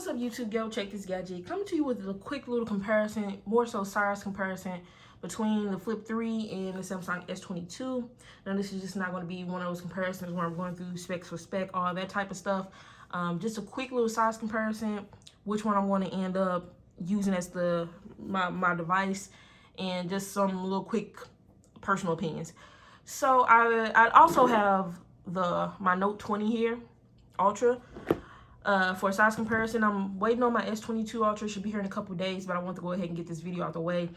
What's up, YouTube? Go check this gadget. Coming to you with a quick little comparison, more so size comparison between the Flip 3 and the Samsung S22. Now, this is just not going to be one of those comparisons where I'm going through specs for spec, all that type of stuff. Just a quick little size comparison, which one I'm going to end up using as my device, and just some little quick personal opinions. So I also have my Note 20 here, Ultra. For size comparison, I'm waiting on my S22 Ultra. Should be here in a couple days, but I want to go ahead and get this video out the way.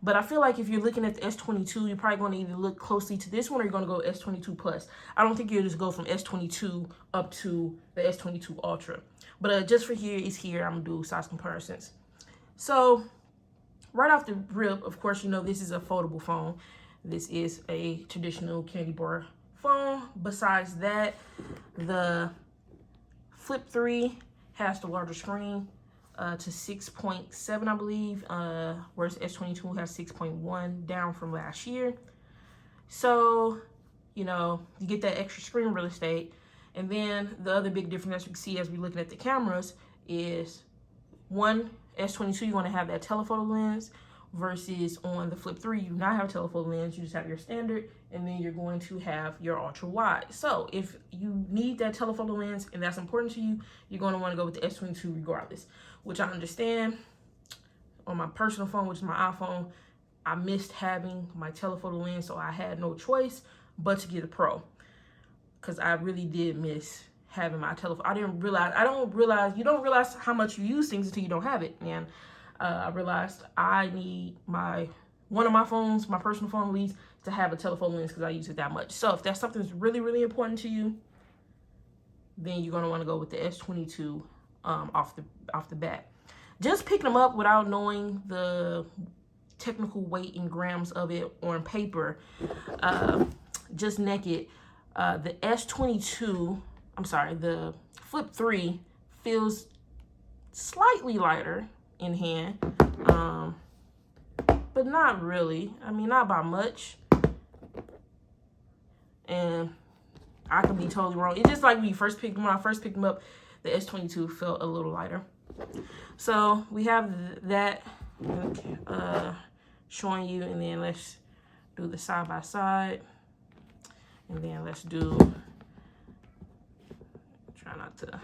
But I feel like if you're looking at the S22, you're probably going to either look closely to this one or you're going to go S22 Plus. I don't think you'll just go from S22 up to the S22 Ultra. But just for here, I'm going to do size comparisons. So right off the rip, of course, you know this is a foldable phone. This is a traditional candy bar phone. Besides that, the Flip 3 has the larger screen to 6.7, I believe, whereas S22 has 6.1, down from last year. So, you know, you get that extra screen real estate. And then the other big difference, as you can see as we're looking at the cameras, is one, S22, you're going to have that telephoto lens, versus on the Flip 3, you do not have a telephoto lens, you just have your standard, and then you're going to have your ultra wide. So if you need that telephoto lens and that's important to you, you're going to want to go with the S22 regardless, which I understand. On my personal phone, which is my iPhone, I missed having my telephoto lens, so I had no choice but to get a Pro, because I really did miss having my telephone. You don't realize how much you use things until you don't have it. And I realized I need one of my phones, my personal phone at least, to have a telephoto lens because I use it that much. So if that's something that's really, really important to you, then you're going to want to go with the S22 off the bat. Just picking them up without knowing the technical weight in grams of it on paper, just naked, the the Flip 3 feels slightly lighter in hand, but not really. I mean, not by much. And I could be totally wrong. It's just like when I first picked them up, the S22 felt a little lighter. So we have that showing you, and then let's do the side by side, and then let's do. Try not to.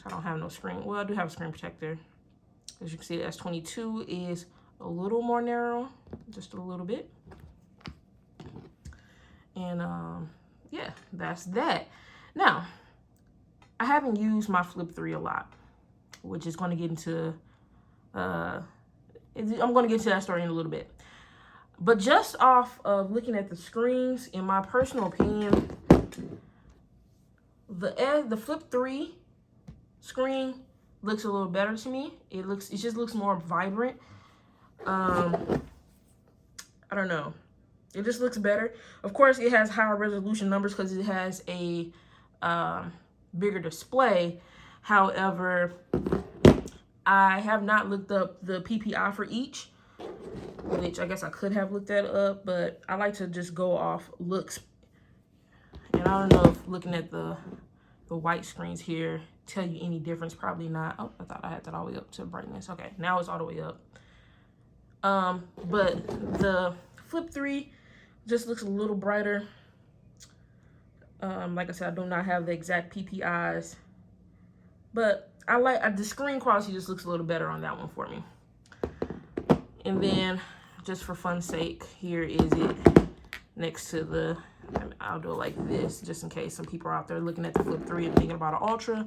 I don't have no screen. Well, I do have a screen protector. As you can see, the S22 is a little more narrow, just a little bit. And yeah, that's that. Now, I haven't used my Flip 3 a lot, which is going to get into, I'm going to get to that story in a little bit. But just off of looking at the screens, in my personal opinion, the Flip 3 screen looks a little better to me. It just looks more vibrant. I don't know. It just looks better. Of course, it has higher resolution numbers because it has a bigger display. However, I have not looked up the PPI for each, which I guess I could have looked that up, but I like to just go off looks. And I don't know if looking at the white screens here tell you any difference. Probably not. Oh, I thought I had that all the way up to brightness. Okay, now it's all the way up. But the Flip 3 just looks a little brighter. Like I said, I do not have the exact PPIs, but I like the screen quality just looks a little better on that one for me. And then, just for fun's sake, here is it next to the. I'll do it like this, just in case some people are out there looking at the Flip 3 and thinking about an Ultra.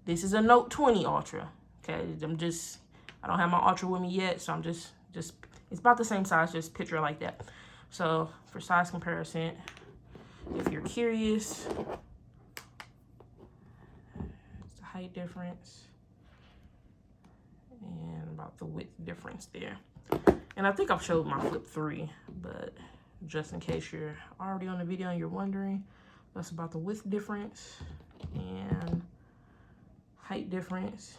This is a Note 20 Ultra. Okay, I don't have my Ultra with me yet, so I'm just it's about the same size, just picture it like that. So for size comparison, if you're curious, it's the height difference and about the width difference there. And I think I've showed my Flip 3, but just in case you're already on the video and you're wondering, that's about the width difference and height difference.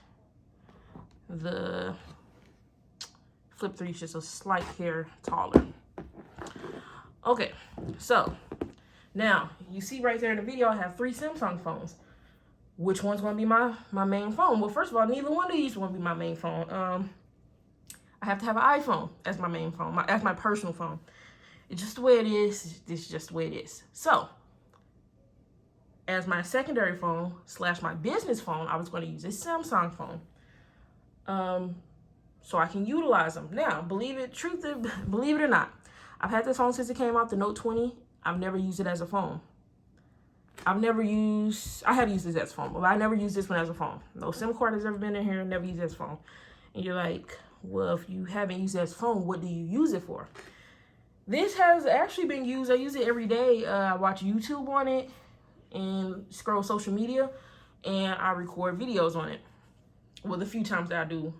The Flip 3 is just a slight hair taller. Okay, so now you see right there in the video, I have 3 Samsung phones. which one's going to be my main phone? Well, first of all, neither one of these will be my main phone. I have to have an iPhone as my main phone, as my personal phone. It's just the way it is. It's just the way it is. So, as my secondary phone / my business phone, I was going to use a Samsung phone. So I can utilize them. Now, believe it or not, I've had this phone since it came out, the Note 20. I've never used it as a phone. I have used this as a phone, but I never used this one as a phone. No SIM card has ever been in here, never used it as a phone. And you're like, well, if you haven't used it as a phone, what do you use it for? This has actually been used. I use it every day. I watch YouTube on it and scroll social media, and I record videos on it. Well, the few times that I do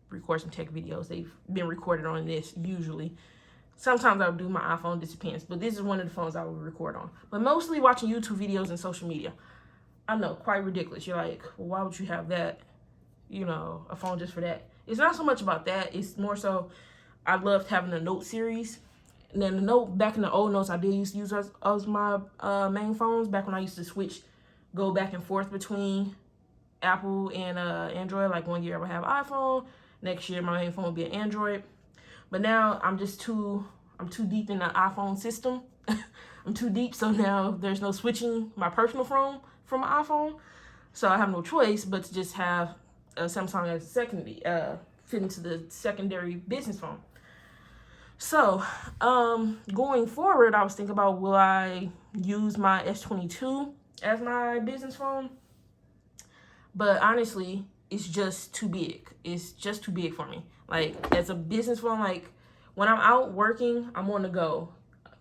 record some tech videos, they've been recorded on this usually. Sometimes I'll do my iPhone, this depends, but this is one of the phones I will record on. But mostly watching YouTube videos and social media. I know, quite ridiculous. You're like, well, why would you have that, a phone just for that? It's not so much about that. It's more so I loved having the Note series. And then the Note, back in the old Notes, I did used to use as my main phones, back when I used to go back and forth between Apple and Android. Like one year I would have iPhone, next year my main phone would be an Android. But now I'm too deep in the iPhone system. I'm too deep, so now there's no switching my personal phone from my iPhone. So I have no choice but to just have a Samsung as a secondary, fit into the secondary business phone. So going forward, I was thinking about, will I use my S22 as my business phone? But honestly, it's just too big. It's just too big for me. Like, as a business phone, like, when I'm out working, I'm on the go.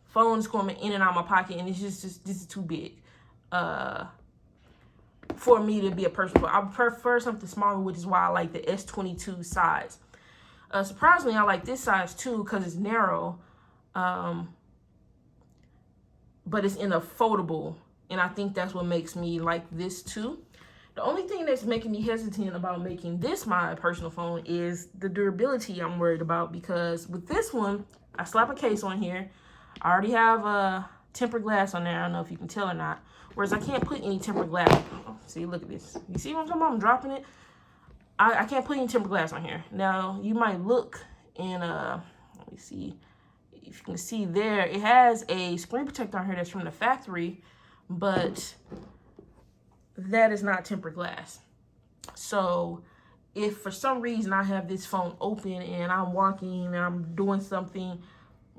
Phone's coming in and out of my pocket, and it's just this is too big for me to be a personal phone. I prefer something smaller, which is why I like the S22 size. Surprisingly, I like this size, too, because it's narrow, but it's in a foldable, and I think that's what makes me like this, too. The only thing that's making me hesitant about making this my personal phone is the durability I'm worried about, because with this one, I slap a case on here. I already have a tempered glass on there. I don't know if you can tell or not. Whereas I can't put any tempered glass. Oh, see, look at this. You see what I'm talking about? I'm dropping it. I can't put any tempered glass on here. Now, you might look and, let me see. If you can see there, it has a screen protector on here that's from the factory, but that is not tempered glass. So if for some reason I have this phone open and I'm walking and I'm doing something,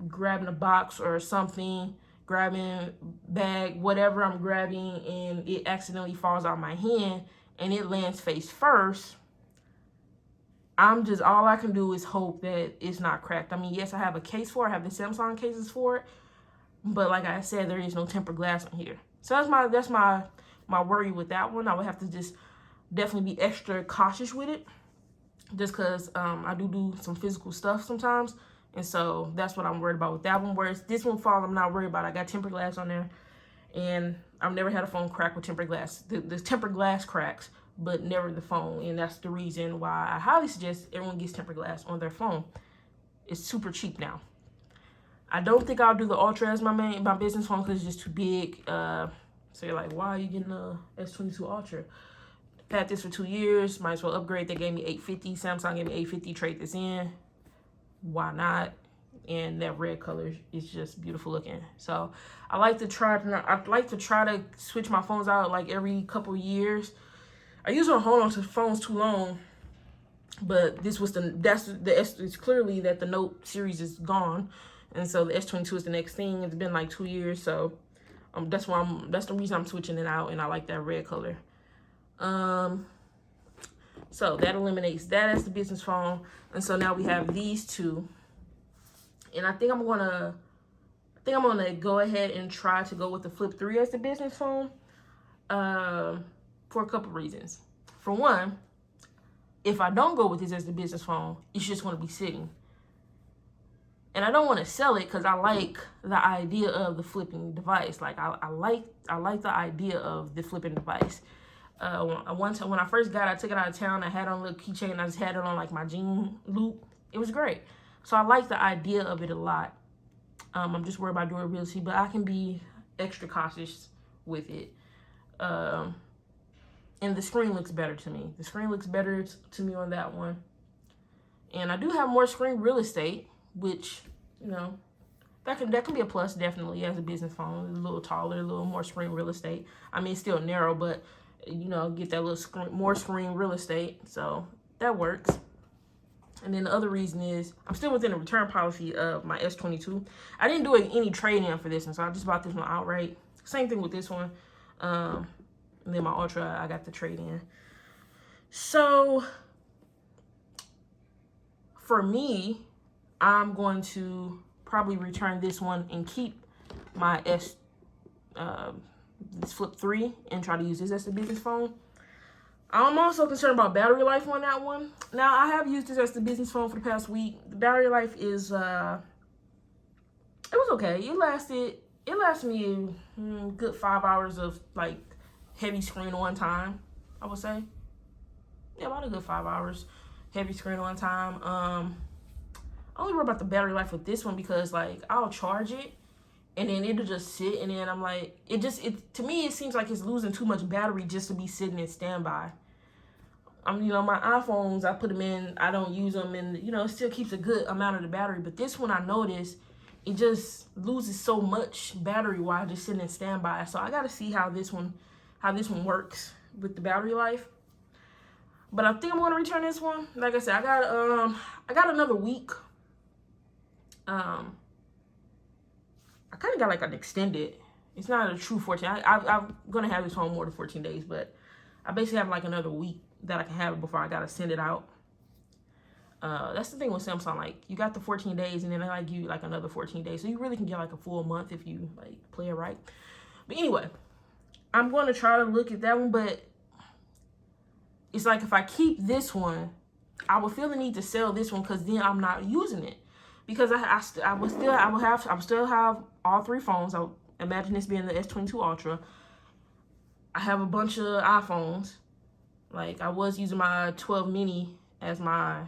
grabbing a box or something, grabbing bag, whatever I'm grabbing, and it accidentally falls out of my hand and it lands face first, all I can do is hope that it's not cracked. I mean, yes, I have a case for it. I have the Samsung cases for it, but like I said, there is no tempered glass on here. So that's my worry with that one. I would have to just definitely be extra cautious with it, just because I do some physical stuff sometimes, and so that's what I'm worried about with that one. Whereas this one falls, I'm not worried about. I got tempered glass on there, and I've never had a phone crack with tempered glass. The tempered glass cracks, but never the phone, and that's the reason why I highly suggest everyone gets tempered glass on their phone. It's super cheap now. I don't think I'll do the Ultra as my business phone because it's just too big. So you're like, why are you getting the S22 Ultra? I've had this for 2 years. Might as well upgrade. They gave me $850. Samsung gave me $850. Trade this in. Why not? And that red color is just beautiful looking. So I like to try to switch my phones out like every couple of years. I usually don't hold on to phones too long, but it's clearly that the Note series is gone, and so the S22 is the next thing. It's been like 2 years, so that's the reason I'm switching it out, and I like that red color. So that eliminates that as the business phone, and so now we have these two, and I think I'm gonna go ahead and try to go with the Flip 3 as the business phone, for a couple reasons. For one, if I don't go with this as the business phone, it's just going to be sitting. And I don't want to sell it because I like the idea of the flipping device. Like I like the idea of the flipping device. One time when I first got it, I took it out of town. I had it on a little keychain. And I just had it on like my jean loop. It was great. So I like the idea of it a lot. I'm just worried about durability, but I can be extra cautious with it. And the screen looks better to me. The screen looks better to me on that one. And I do have more screen real estate, which, you know, that can be a plus, definitely, as a business phone. It's a little taller, a little more screen real estate. I mean, it's still narrow, but, you know, get that little more screen real estate. So that works. And then the other reason is I'm still within the return policy of my S22. I didn't do any trade-in for this one, so I just bought this one outright. Same thing with this one. And then my Ultra, I got the trade-in. So for me, I'm going to probably return this one and keep my this Flip 3 and try to use this as the business phone. I'm also concerned about battery life on that one. Now, I have used this as the business phone for the past week. The battery life is, it was okay. It lasted me a good 5 hours of, like, heavy screen on time, I would say. Yeah, about a good 5 hours heavy screen on time. I only worry about the battery life with this one because, like, I'll charge it and then it'll just sit, and then I'm like, to me, it seems like it's losing too much battery just to be sitting in standby. You know, my iPhones, I put them in, I don't use them, and, you know, it still keeps a good amount of the battery. But this one, I noticed, it just loses so much battery while just sitting in standby. So I got to see how this one works with the battery life. But I think I'm going to return this one. Like I said, I got another week. I kind of got like an extended. It's not a true 14. I'm going to have this phone more than 14 days, but I basically have like another week that I can have it before I got to send it out. That's the thing with Samsung. Like, you got the 14 days and then they like give you like another 14 days. So you really can get like a full month if you like play it right. But anyway, I'm going to try to look at that one, but it's like if I keep this one, I will feel the need to sell this one because then I'm not using it. Because I will still have all three phones. I imagine this being the S22 Ultra. I have a bunch of iPhones. Like, I was using my 12 mini as my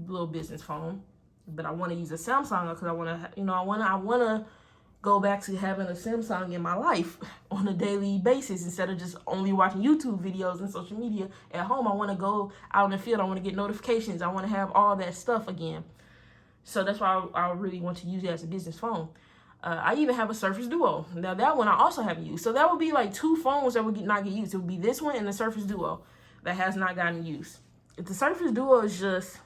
little business phone, but I want to use a Samsung because I want to, you know, I want to go back to having a Samsung in my life on a daily basis instead of just only watching YouTube videos and social media at home. I want to go out in the field. I want to get notifications. I want to have all that stuff again. So that's why I really want to use it as a business phone. I even have a Surface Duo. Now, that one I also haven't used. So that would be like two phones that would not get used. It would be this one and the Surface Duo that has not gotten used. If the Surface Duo is just,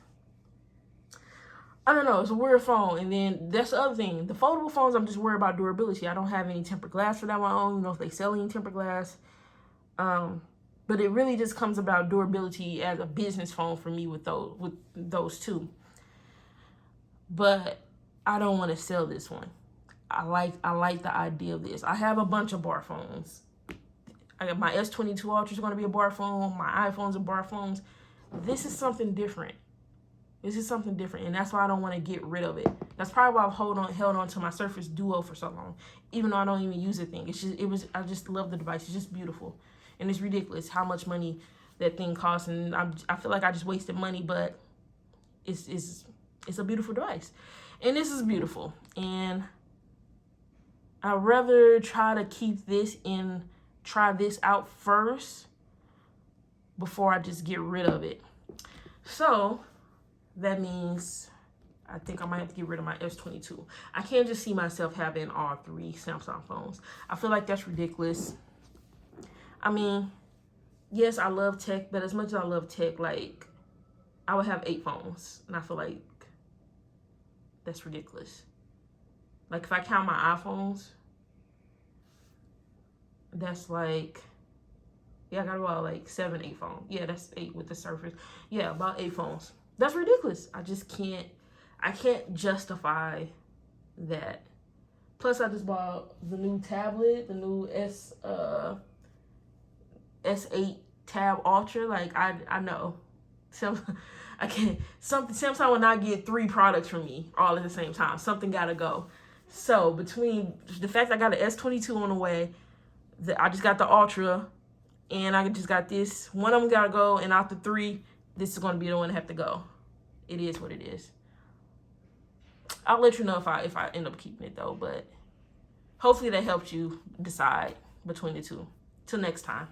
I don't know, it's a weird phone. And then that's the other thing. The foldable phones, I'm just worried about durability. I don't have any tempered glass for that one. I don't even know if they sell any tempered glass. But it really just comes about durability as a business phone for me with those two. But I don't want to sell this one. I like the idea of this. I have a bunch of bar phones. I got my S22 Ultra is going to be a bar phone. My iPhones are bar phones. This is something different. This is something different, and that's why I don't want to get rid of it. That's probably why I've held on to my Surface Duo for so long, even though I don't even use the thing. I just love the device. It's just beautiful, and it's ridiculous how much money that thing costs, and I feel like I just wasted money, but it's a beautiful device, and this is beautiful, and I'd rather try to keep this and try this out first before I just get rid of it. So that means I think I might have to get rid of my S22. I can't just see myself having all three Samsung phones. I feel like that's ridiculous. I mean, yes, I love tech, but as much as I love tech, like, I would have 8 phones, and I feel like that's ridiculous. Like, if I count my iPhones, that's like, yeah, I got about like 7, 8 phones. Yeah, that's 8 with the Surface. Yeah, about 8 phones. That's ridiculous. I can't justify that. Plus, I just bought the new tablet, the new S8 Tab Ultra. Like, I know. Samsung will not get 3 products from me all at the same time. Something gotta go. So between the fact I got an S22 on the way, I just got the Ultra, and I just got this. One of them gotta go, and out the 3, this is gonna be the one that have to go. It is what it is. I'll let you know if I end up keeping it though, but hopefully that helped you decide between the two. Till next time.